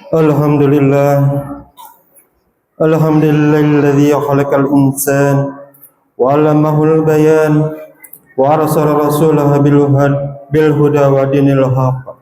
Alhamdulillah, alhamdulillahilladzi khalaqal insan wa 'allamahul bayan wa arsala rasulahu bil huda wa dinil haqq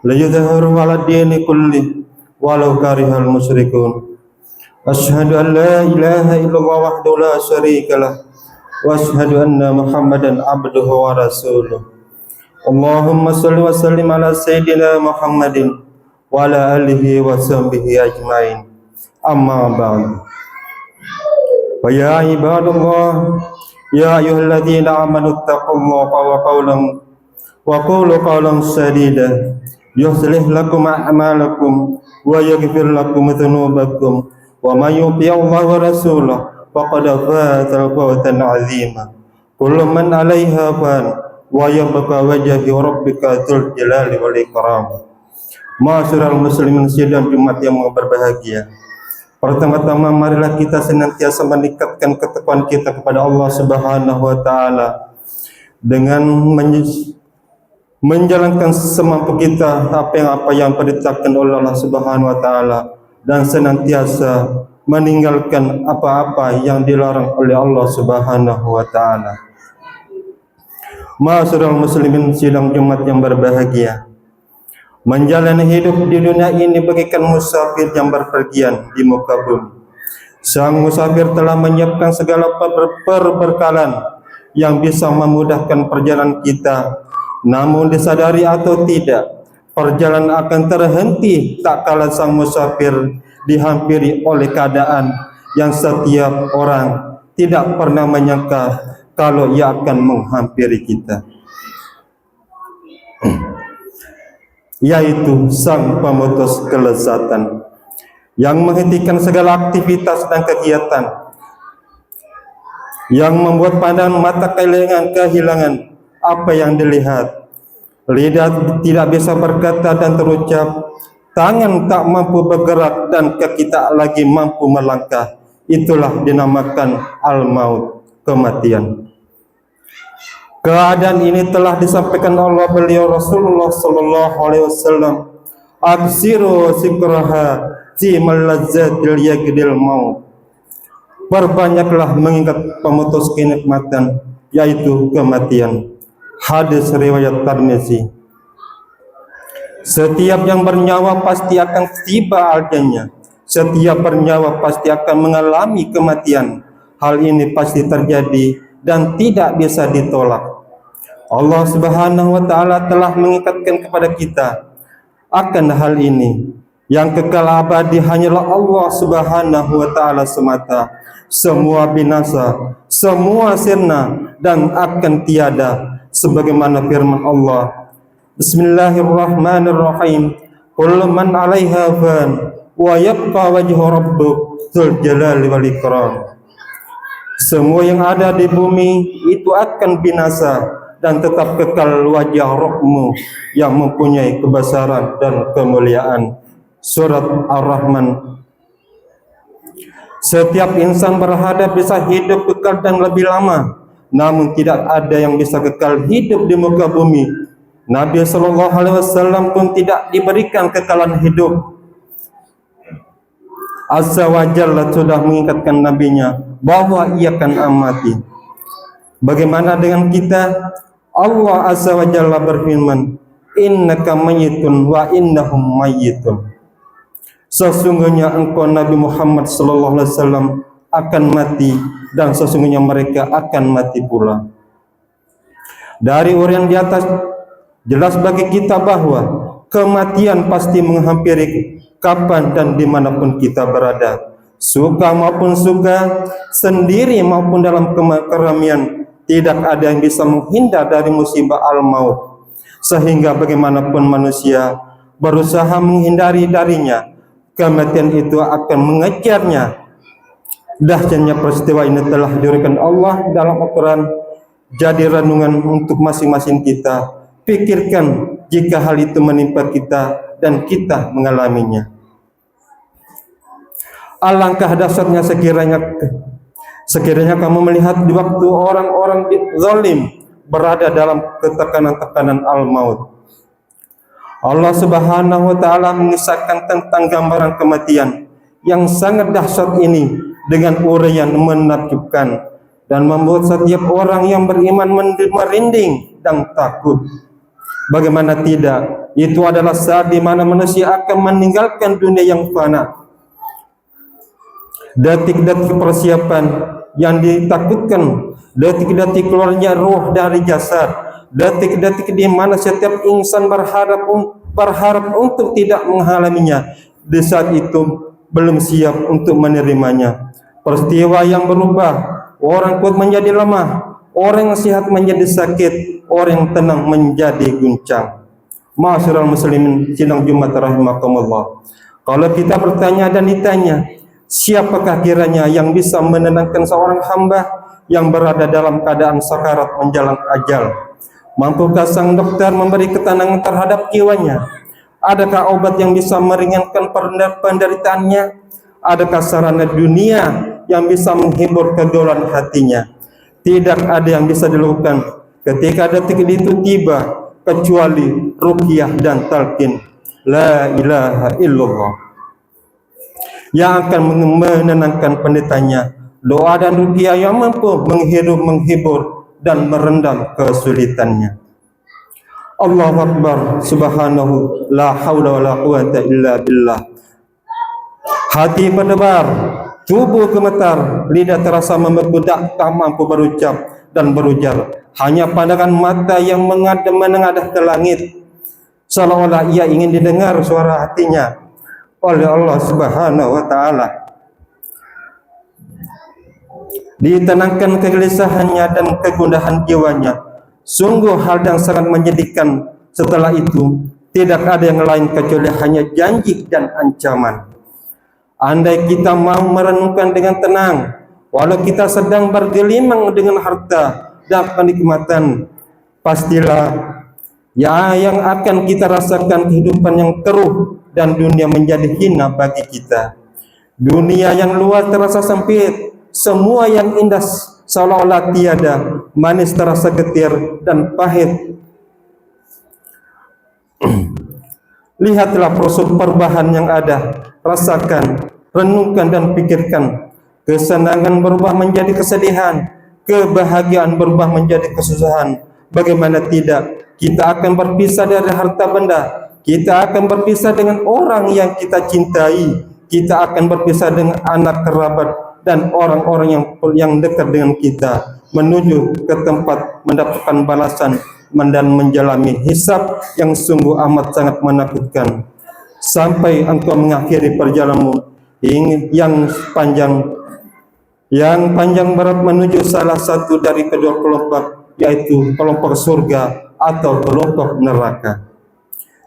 liyudhhirahu 'alad dini kulli walau karihal musyrikun. Asyhadu an la ilaha illallah wahdahu la syarikalah wa asyhadu anna Muhammadan abduhu wa rasuluh. Allahumma shalli wa sallim ala sayyidina Muhammadin wa ala alihi wa sahbihi ajmain. Amma ba'd. Wa ya ibadallah, ya ayyuhalladzina amanu taqullaha wa qulu qawlan sadida yuslih lakum a'malakum wa yaghfir lakum dhunubakum wa may yuti'illah wa rasulahu faqad faza fawzan 'azima. Kullu man 'alaiha fan wa yabqa wajhu rabbika dzul jalali wal ikram. Ma'asyiral muslimin sidang Jumat yang berbahagia. Pertama-tama marilah kita senantiasa meningkatkan ketakwaan kita kepada Allah Subhanahu wa taala dengan menjalankan semampu kita apa yang perintahkan oleh Allah Subhanahu wa taala dan senantiasa meninggalkan apa-apa yang dilarang oleh Allah Subhanahu wa taala. Ma'asyiral muslimin sidang Jumat yang berbahagia. Menjalani hidup di dunia ini bagaikan musafir yang berpergian di muka bumi. Sang musafir telah menyiapkan segala perbekalan yang bisa memudahkan perjalanan kita. Namun disadari atau tidak, perjalanan akan terhenti tak kala sang musafir dihampiri oleh keadaan yang setiap orang tidak pernah menyangka kalau ia akan menghampiri kita, yaitu sang pemutus kelezatan yang menghentikan segala aktivitas dan kegiatan, yang membuat pandangan mata kehilangan apa yang dilihat, lidah tidak bisa berkata dan terucap, tangan tak mampu bergerak dan kaki tak lagi mampu melangkah. Itulah dinamakan al-maut, kematian. Keadaan ini telah disampaikan oleh beliau Rasulullah sallallahu alaihi wasallam. Aksiru sikraha fi malazzatil yaqdil maut. Perbanyaklah mengingat pemutus kenikmatan, yaitu kematian. Hadis riwayat Tirmizi. Setiap yang bernyawa pasti akan tiba ajalnya. Setiap bernyawa pasti akan mengalami kematian. Hal ini pasti terjadi dan tidak bisa ditolak. Allah Subhanahu wa taala telah mengikatkan kepada kita akan hal ini. Yang kekal abadi hanyalah Allah Subhanahu wa taala semata. Semua binasa, semua sirna dan akan tiada, sebagaimana firman Allah. Bismillahirrahmanirrahim. Kullu man 'alaiha fan wa yabqa wajhu rabbuk dzul jalali wal ikram. Semua yang ada di bumi itu akan binasa dan tetap kekal wajah Rabbmu yang mempunyai kebesaran dan kemuliaan. Surat Ar-Rahman. Setiap insan berhadap bisa hidup kekal dan lebih lama, namun tidak ada yang bisa kekal hidup di muka bumi. Nabi sallallahu alaihi wasallam pun tidak diberikan kekalan hidup. Azza wa Jalla sudah mengingatkan nabinya bahwa ia akan mati. Bagaimana dengan kita? Allah Azza wa Jalla berfirman, innaka mayyitun wa innahum mayyitun. Sesungguhnya engkau Nabi Muhammad sallallahu alaihi wasallam akan mati dan sesungguhnya mereka akan mati pula. Dari uraian di atas jelas bagi kita bahwa kematian pasti menghampiri kapan dan dimanapun kita berada, suka maupun suka, sendiri maupun dalam keramaian. Tidak ada yang bisa menghindar dari musibah al-maut. Sehingga bagaimanapun manusia berusaha menghindari darinya, kematian itu akan mengejarnya. Dahsyatnya peristiwa ini telah diberikan Allah dalam Al-Quran. Jadi renungan untuk masing-masing kita. Pikirkan jika hal itu menimpa kita dan kita mengalaminya. Alangkah dahsyatnya sekiranya kamu melihat di waktu orang-orang zalim berada dalam ketekanan-tekanan al-maut. Allah Subhanahu wa taala mengisahkan tentang gambaran kematian yang sangat dahsyat ini dengan uraian menakjubkan dan membuat setiap orang yang beriman merinding dan takut. Bagaimana tidak? Itu adalah saat di mana manusia akan meninggalkan dunia yang fana. Detik-detik persiapan yang ditakutkan, detik-detik keluarnya roh dari jasad, detik-detik di mana setiap insan berharap untuk tidak mengalaminya. Di saat itu belum siap untuk menerimanya. Peristiwa yang berubah, orang kuat menjadi lemah, orang yang sehat menjadi sakit, orang yang tenang menjadi guncang. Ma'asyiral muslimin sidang Jumat rahimakumullah. Kalau kita bertanya dan ditanya, siapakah kiranya yang bisa menenangkan seorang hamba yang berada dalam keadaan sakarat menjelang ajal? Mampukah sang dokter memberi ketenangan terhadap jiwanya? Adakah obat yang bisa meringankan penderitaannya? Adakah sarana dunia yang bisa menghibur kegolan hatinya? Tidak ada yang bisa dilakukan ketika detik itu tiba kecuali ruqyah dan talqin la ilaha illallah yang akan menenangkan penderitanya. Doa dan ruqyah yang mampu menghibur dan merendam kesulitannya. Allahu Akbar, subhanahu, la haula wala quwata illa billah. Hati berdebar, tubuh gemetar, lidah terasa membeku, tak mampu berucap dan berujar. Hanya pandangan mata yang menengadah ke langit, seolah-olah ia ingin didengar suara hatinya oleh Allah Subhanahu wa taala. Ditenangkan kegelisahannya dan kegundahan jiwanya. Sungguh hal yang sangat menyedihkan. Setelah itu tidak ada yang lain kecuali hanya janji dan ancaman. Andai kita mau merenungkan dengan tenang, walau kita sedang bergelimang dengan harta dan kenikmatan, pastilah yang akan kita rasakan kehidupan yang keruh dan dunia menjadi hina bagi kita. Dunia yang luas terasa sempit, semua yang indah seolah-olah tiada, manis terasa getir dan pahit. Lihatlah perubahan yang ada, rasakan, renungkan dan pikirkan. Kesenangan berubah menjadi kesedihan, kebahagiaan berubah menjadi kesusahan. Bagaimana tidak? Kita akan berpisah dari harta benda, kita akan berpisah dengan orang yang kita cintai, kita akan berpisah dengan anak kerabat dan orang-orang yang dekat dengan kita, menuju ke tempat mendapatkan balasan dan menjalani hisab yang sungguh amat sangat menakutkan. Sampai engkau mengakhiri perjalananmu yang panjang berat menuju salah satu dari kedua kelompok, yaitu kelompok surga atau kelompok neraka.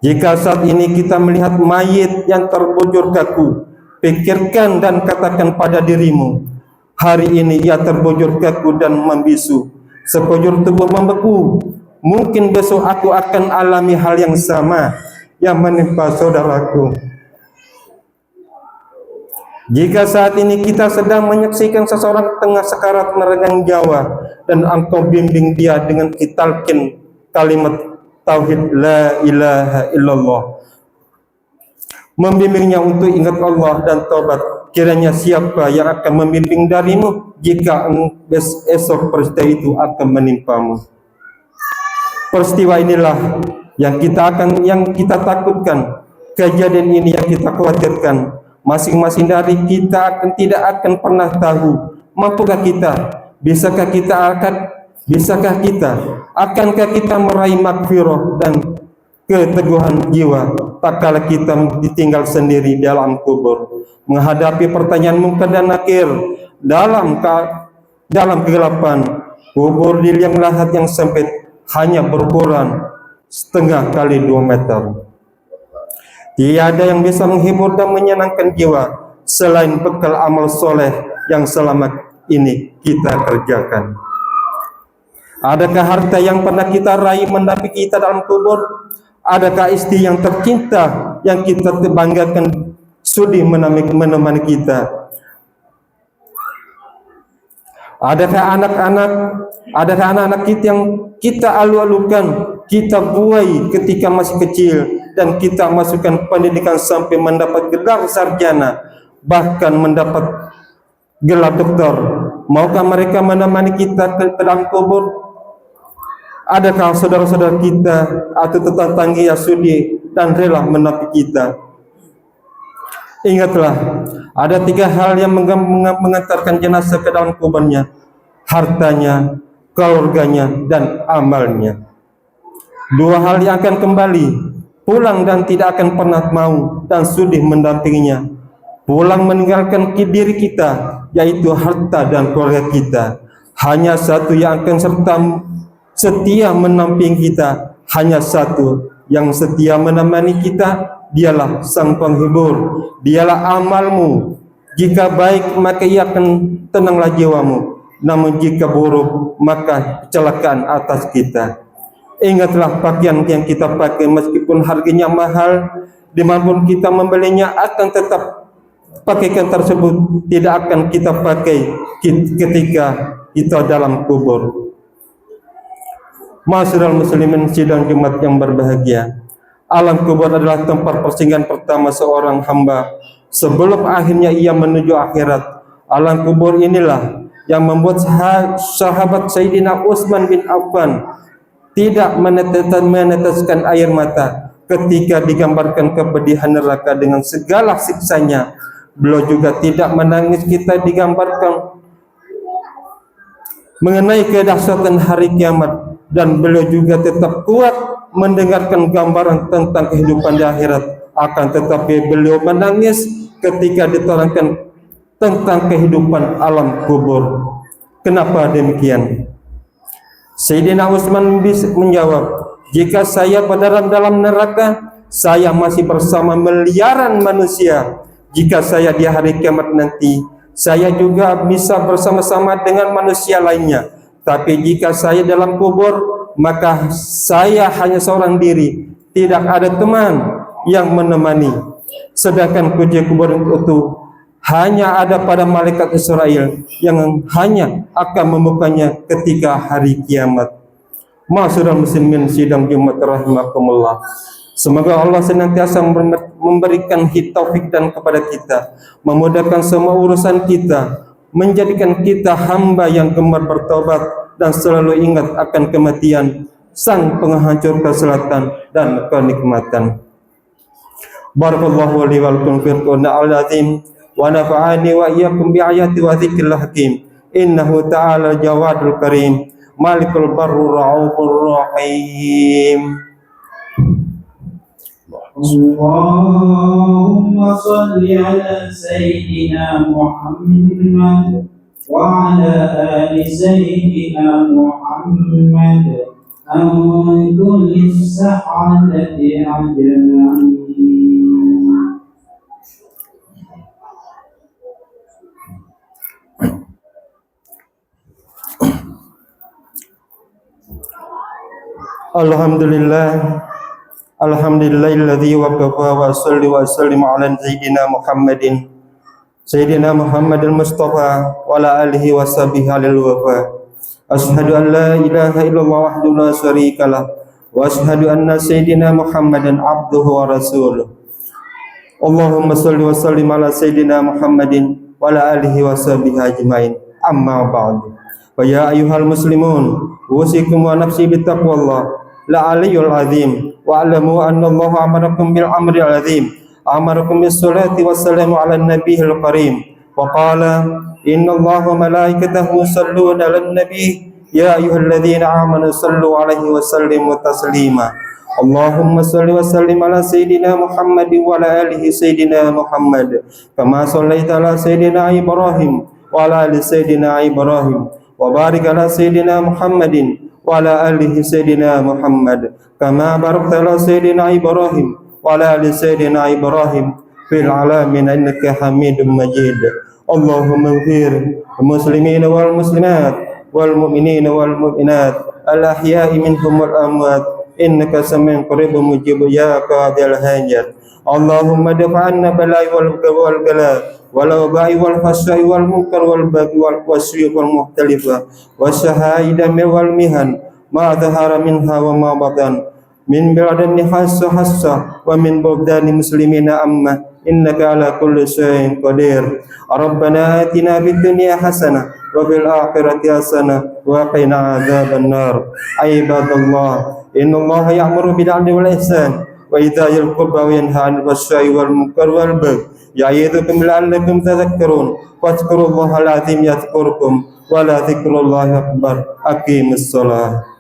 Jika saat ini kita melihat mayit yang terbujur kaku, pikirkan dan katakan pada dirimu, hari ini ia terbujur kaku dan membisu, sekujur tubuh membeku. Mungkin besok aku akan alami hal yang sama yang menimpa saudaraku. Jika saat ini kita sedang menyaksikan seseorang tengah sekarat meregang nyawa dan engkau bimbing dia dengan talqin kalimat tauhid la ilaha illallah, membimbingnya untuk ingat Allah dan taubat, kiranya siapa yang akan membimbing darimu jika esok peristiwa itu akan menimpamu. Peristiwa inilah yang kita takutkan, kejadian ini yang kita khawatirkan. Masing-masing dari kita tidak akan pernah tahu, mampukah kita, akankah kita meraih makfirah dan keteguhan jiwa tak kala kita ditinggal sendiri dalam kubur, menghadapi pertanyaan mungkar dan nakir dalam kegelapan kubur di liang lahat yang sempit, hanya berukuran setengah kali 2 meter. Tiada yang bisa menghibur dan menyenangkan jiwa selain bekal amal soleh yang selama ini kita kerjakan. Adakah harta yang pernah kita raih mendampingi kita dalam kubur? Adakah istri yang tercinta yang kita banggakan sudi menemani kita? Adakah anak-anak kita yang kita alu-alukan, kita buai ketika masih kecil, dan kita masukkan pendidikan sampai mendapat gelar sarjana, bahkan mendapat gelar doktor. Maukah mereka menemani kita ke dalam kubur? Adakah saudara-saudara kita atau tetangga yang sudi dan rela menapi kita? Ingatlah, ada 3 hal yang mengantarkan jenazah ke dalam kuburnya: hartanya, keluarganya, dan amalnya. 2 hal yang akan kembali, pulang dan tidak akan pernah mau dan sudi mendampinginya. Pulang meninggalkan diri kita, yaitu harta dan keluarga kita. Hanya satu yang akan setia menampingi kita, hanya satu yang setia menemani kita, dialah Sang Penghibur, dialah amalmu. Jika baik maka ia akan tenanglah jiwamu, namun jika buruk maka kecelakaan atas kita. Ingatlah, pakaian yang kita pakai meskipun harganya mahal, dimanapun kita membelinya, akan tetap pakaian tersebut tidak akan kita pakai ketika kita dalam kubur. Ma'asyiral muslimin sidang Jumat yang berbahagia, alam kubur adalah tempat persinggahan pertama seorang hamba sebelum akhirnya ia menuju akhirat. Alam kubur inilah yang membuat sahabat Sayyidina Utsman bin Affan tidak meneteskan air mata ketika digambarkan kepedihan neraka dengan segala siksanya. Beliau juga tidak menangis kita digambarkan mengenai kedahsyatan hari kiamat, dan beliau juga tetap kuat mendengarkan gambaran tentang kehidupan di akhirat. Akan tetapi beliau menangis ketika diterangkan tentang kehidupan alam kubur. Kenapa demikian? Sayyidina Utsman menjawab, jika saya berada dalam neraka, saya masih bersama miliaran manusia. Jika saya di hari kiamat nanti, saya juga bisa bersama-sama dengan manusia lainnya. Tapi jika saya dalam kubur, maka saya hanya seorang diri, tidak ada teman yang menemani. Sedangkan kunci kubur itu hanya ada pada malaikat Israel yang hanya akan membukanya ketika hari kiamat. Ma'asyiral muslimin sidang Jumat rahimakumullah, semoga Allah senantiasa memberikan taufik dan kepada kita, memudahkan semua urusan kita, menjadikan kita hamba yang gemar bertobat dan selalu ingat akan kematian, sang penghancur keselatan dan kenikmatan. Barakallahu li wa lakum fil Qur'anil azim wa nafa'ani wa iyyakum bi ayati wa dzikril hakim. Innahu ta'ala jawadul karim, malikul barru raufur rahim. Allahumma salli ala sayyidina Muhammad wa ala ali sayyidina Muhammad an kulli sa'adati ajma'in. Alhamdulillah, alhamdulillahilladzi waqafa wa salli wa sallim ala sayyidina Muhammadin sayyidina Muhammadil Mustafa wa ala alihi wa sahbihi alil wafa. Ashhadu an la ilaha illallah wahdahu la syarikalah wa ashhadu anna sayyidina Muhammadan abduhu wa rasuluh. Allahumma salli wa sallim ala sayyidina Muhammadin wa ala alihi wa sahbihi ajmain. Amma ba'du. Wa ya ayyuhal muslimun, usikum wa nafsi bittaqwallah la'aliyul azim, wa'alamu anna Allah amarakum bil amri azim, amarakum bis salati wassalamu ala nabiyil karim, wa qala inna Allah wa malaikatahu yusalluna ala nabi ya ayyuhalladzina amanu sallu alaihi wa sallimu taslima. Allahumma salli wa sallim ala sayyidina Muhammad wa ala alihi sayyidina Muhammad kama sallaita ala sayyidina Ibrahim wa ala ali sayyidina Ibrahim wa barik ala sayyidina Muhammadin wa ala alihi sayyidina Muhammad kama barakta ala sayyidina Ibrahim wa ala ali sayyidina Ibrahim fil alamin innaka Hamidum Majid. Allahumma ighfir muslimin wal muslimat wal mu'minin wal mu'minat al ahya'i minhum wal amwat innaka sami'un qaribun mujib ya qadil hajat. Allahumma dafa'anna bala'i wal bala walau ba'i wal fasai wal munkar wal baghi wal wasyi wal muhtalifa wasyahaida wal mihan ma dhahara minha wa ma batan من بلدان حصة ومن بلدان مسلمين أمة إنك على كل شيء قدير. ربنا آتنا في الدنيا حسنة وفي الآخرة حسنة وقنا عذاب النار. عباد الله، إن الله يأمر بالعدل والإحسان وإيتاء القربى وينهى عن الفحشاء والمنكر والبغي يعظكم لعلكم تذكرون. واذكروا الله العظيم يذكركم ولذكر الله أكبر. أقيموا الصلاة.